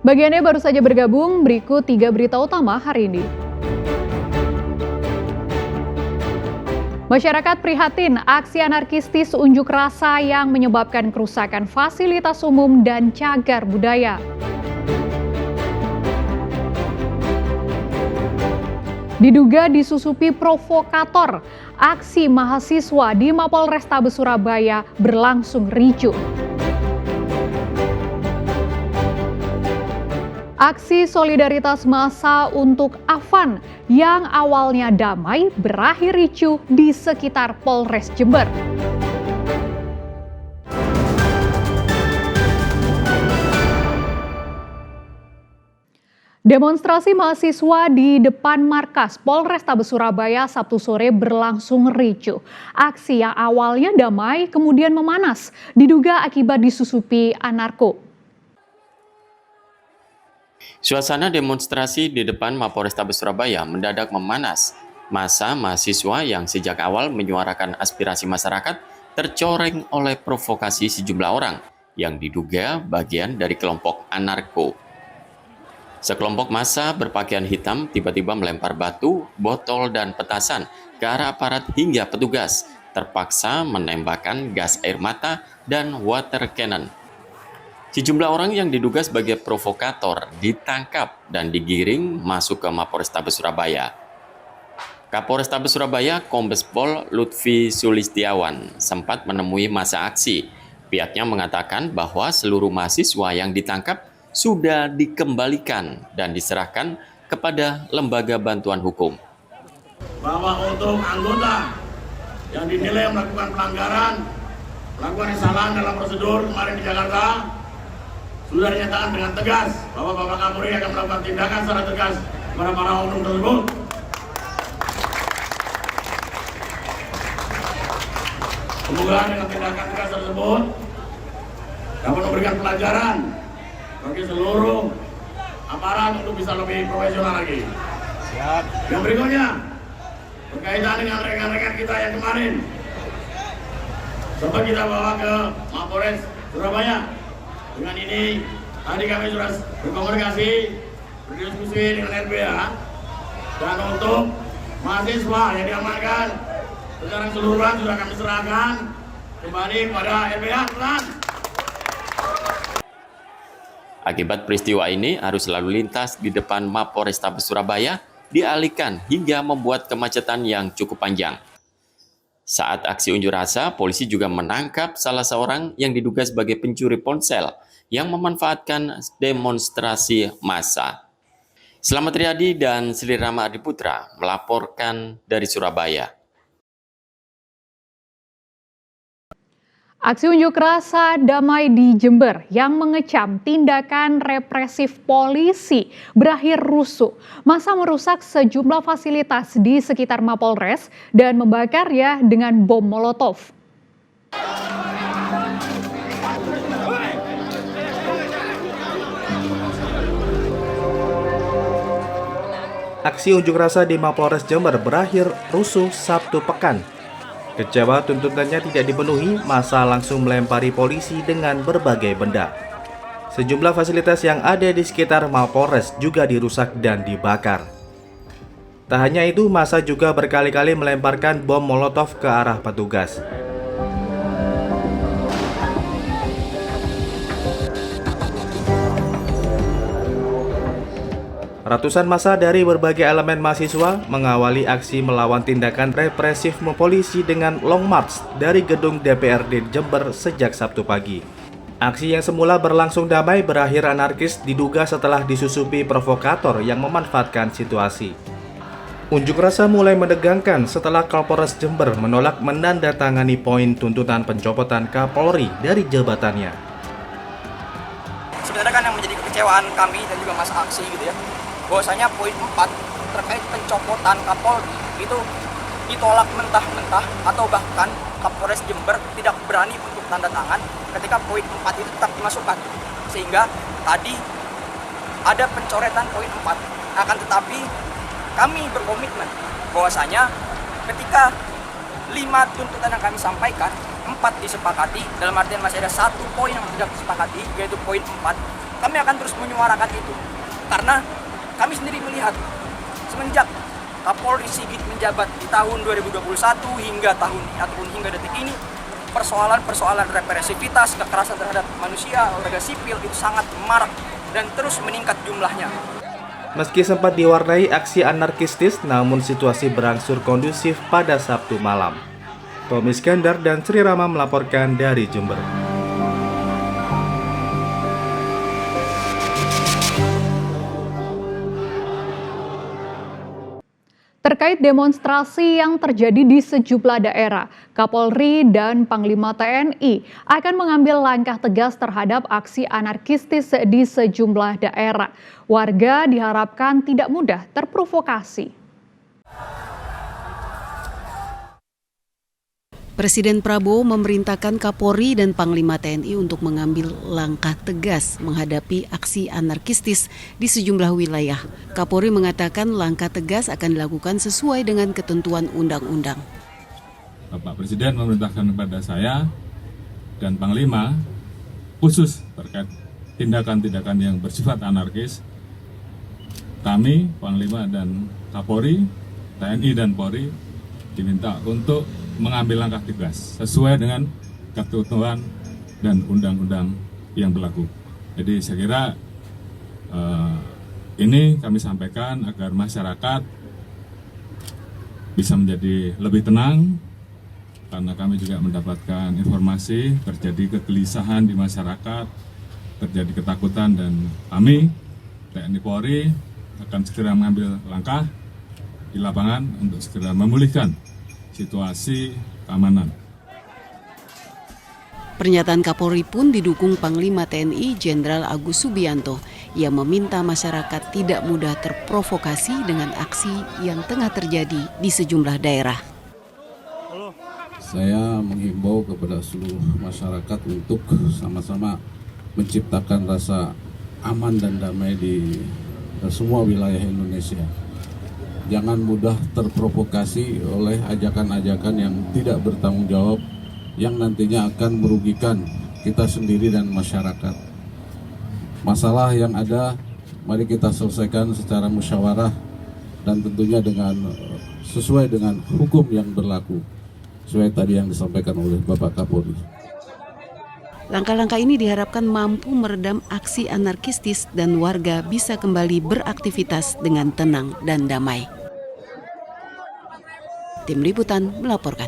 Bagiannya baru saja bergabung, berikut 3 berita utama hari ini. Masyarakat prihatin aksi anarkistis unjuk rasa yang menyebabkan kerusakan fasilitas umum dan cagar budaya. Diduga disusupi provokator, aksi mahasiswa di Mapolrestabes Surabaya berlangsung ricuh. Aksi solidaritas massa untuk Afan yang awalnya damai berakhir ricuh di sekitar Polres Jember. Demonstrasi mahasiswa di depan markas Polrestabes Surabaya Sabtu sore berlangsung ricuh. Aksi yang awalnya damai kemudian memanas, diduga akibat disusupi anarko. Suasana demonstrasi di depan Mapolrestabes Surabaya mendadak memanas. Massa mahasiswa yang sejak awal menyuarakan aspirasi masyarakat tercoreng oleh provokasi sejumlah orang yang diduga bagian dari kelompok anarko. Sekelompok massa berpakaian hitam tiba-tiba melempar batu, botol, dan petasan ke arah aparat hingga petugas terpaksa menembakkan gas air mata dan water cannon. Sejumlah orang yang diduga sebagai provokator ditangkap dan digiring masuk ke Mapolrestabes Surabaya. Kapolrestabes Surabaya, Kombes Pol Lutfi Sulistiawan sempat menemui massa aksi. Pihaknya mengatakan bahwa seluruh mahasiswa yang ditangkap sudah dikembalikan dan diserahkan kepada lembaga bantuan hukum. Bahwa untuk anggota yang dinilai melakukan pelanggaran, melakukan kesalahan dalam prosedur kemarin di Jakarta, sudah dinyatakan dengan tegas bahwa Bapak Kapolri akan melakukan tindakan secara tegas kepada para oknum tersebut. Semoga dengan tindakan tegas tersebut dapat memberikan pelajaran bagi seluruh aparat untuk bisa lebih profesional lagi. Siap. Yang berikutnya, berkaitan dengan rekan-rekan kita yang kemarin sempat kita bawa ke Mapolres Surabaya. Dengan ini, tadi kami sudah berkomunikasi, berdiskusi dengan LBH, dan untuk mahasiswa yang diamankan secara keseluruhan sudah kami serahkan kembali pada LBH. Akibat peristiwa ini, arus lalu lintas di depan Mapolrestabes Surabaya dialihkan hingga membuat kemacetan yang cukup panjang. Saat aksi unjuk rasa, polisi juga menangkap salah seorang yang diduga sebagai pencuri ponsel yang memanfaatkan demonstrasi massa. Selamat Riyadi dan Sri Rama Adiputra melaporkan dari Surabaya. Aksi unjuk rasa damai di Jember yang mengecam tindakan represif polisi berakhir rusuh. Massa merusak sejumlah fasilitas di sekitar Mapolres dan membakarnya dengan bom Molotov. Aksi unjuk rasa di Mapolres Jember berakhir rusuh Sabtu pekan. Kecewa tuntutannya tidak dipenuhi, massa langsung melempari polisi dengan berbagai benda. Sejumlah fasilitas yang ada di sekitar Mapolres juga dirusak dan dibakar. Tak hanya itu, massa juga berkali-kali melemparkan bom Molotov ke arah petugas. Ratusan massa dari berbagai elemen mahasiswa mengawali aksi melawan tindakan represif polisi dengan long march dari gedung DPRD Jember sejak Sabtu pagi. Aksi yang semula berlangsung damai berakhir anarkis diduga setelah disusupi provokator yang memanfaatkan situasi. Unjuk rasa mulai menegangkan setelah Kapolres Jember menolak menandatangani poin tuntutan pencopotan Kapolri dari jabatannya. Sebenarnya kan yang menjadi kekecewaan kami dan juga masa aksi gitu ya, bahwasanya poin 4 terkait pencopotan Kapolri itu ditolak mentah-mentah atau bahkan Kapolres Jember tidak berani untuk tanda tangan ketika poin 4 itu tetap dimasukkan, sehingga tadi ada pencoretan poin 4. Akan tetapi kami berkomitmen bahwasanya ketika 5 tuntutan yang kami sampaikan, 4 disepakati, dalam artian masih ada 1 poin yang tidak disepakati, yaitu poin 4, kami akan terus menyuarakan itu. Karena kami sendiri melihat semenjak Kapolri Sigit menjabat di tahun 2021 hingga detik ini, persoalan represivitas, kekerasan terhadap manusia, warga sipil itu sangat marak dan terus meningkat jumlahnya. Meski sempat diwarnai aksi anarkistis, namun situasi berangsur kondusif pada Sabtu malam. Tommy Iskandar dan Sri Rama melaporkan dari Jember. Terkait demonstrasi yang terjadi di sejumlah daerah, Kapolri dan Panglima TNI akan mengambil langkah tegas terhadap aksi anarkistis di sejumlah daerah. Warga diharapkan tidak mudah terprovokasi. Presiden Prabowo memerintahkan Kapolri dan Panglima TNI untuk mengambil langkah tegas menghadapi aksi anarkistis di sejumlah wilayah. Kapolri mengatakan langkah tegas akan dilakukan sesuai dengan ketentuan undang-undang. Bapak Presiden memerintahkan kepada saya dan Panglima khusus terkait tindakan-tindakan yang bersifat anarkis. Kami, Panglima dan Kapolri, TNI dan Polri diminta untuk mengambil langkah tegas sesuai dengan ketentuan dan undang-undang yang berlaku. Jadi saya kira ini kami sampaikan agar masyarakat bisa menjadi lebih tenang, karena kami juga mendapatkan informasi terjadi kegelisahan di masyarakat, terjadi ketakutan, dan kami TNI Polri akan segera mengambil langkah di lapangan untuk segera memulihkan situasi keamanan. Pernyataan Kapolri pun didukung Panglima TNI Jenderal Agus Subianto yang meminta masyarakat tidak mudah terprovokasi dengan aksi yang tengah terjadi di sejumlah daerah. Saya menghimbau kepada seluruh masyarakat untuk sama-sama menciptakan rasa aman dan damai di semua wilayah Indonesia. Jangan mudah terprovokasi oleh ajakan-ajakan yang tidak bertanggung jawab, yang nantinya akan merugikan kita sendiri dan masyarakat. Masalah yang ada, mari kita selesaikan secara musyawarah dan tentunya sesuai dengan hukum yang berlaku, sesuai tadi yang disampaikan oleh Bapak Kapolri. Langkah-langkah ini diharapkan mampu meredam aksi anarkistis dan warga bisa kembali beraktivitas dengan tenang dan damai. Tim Liputan melaporkan.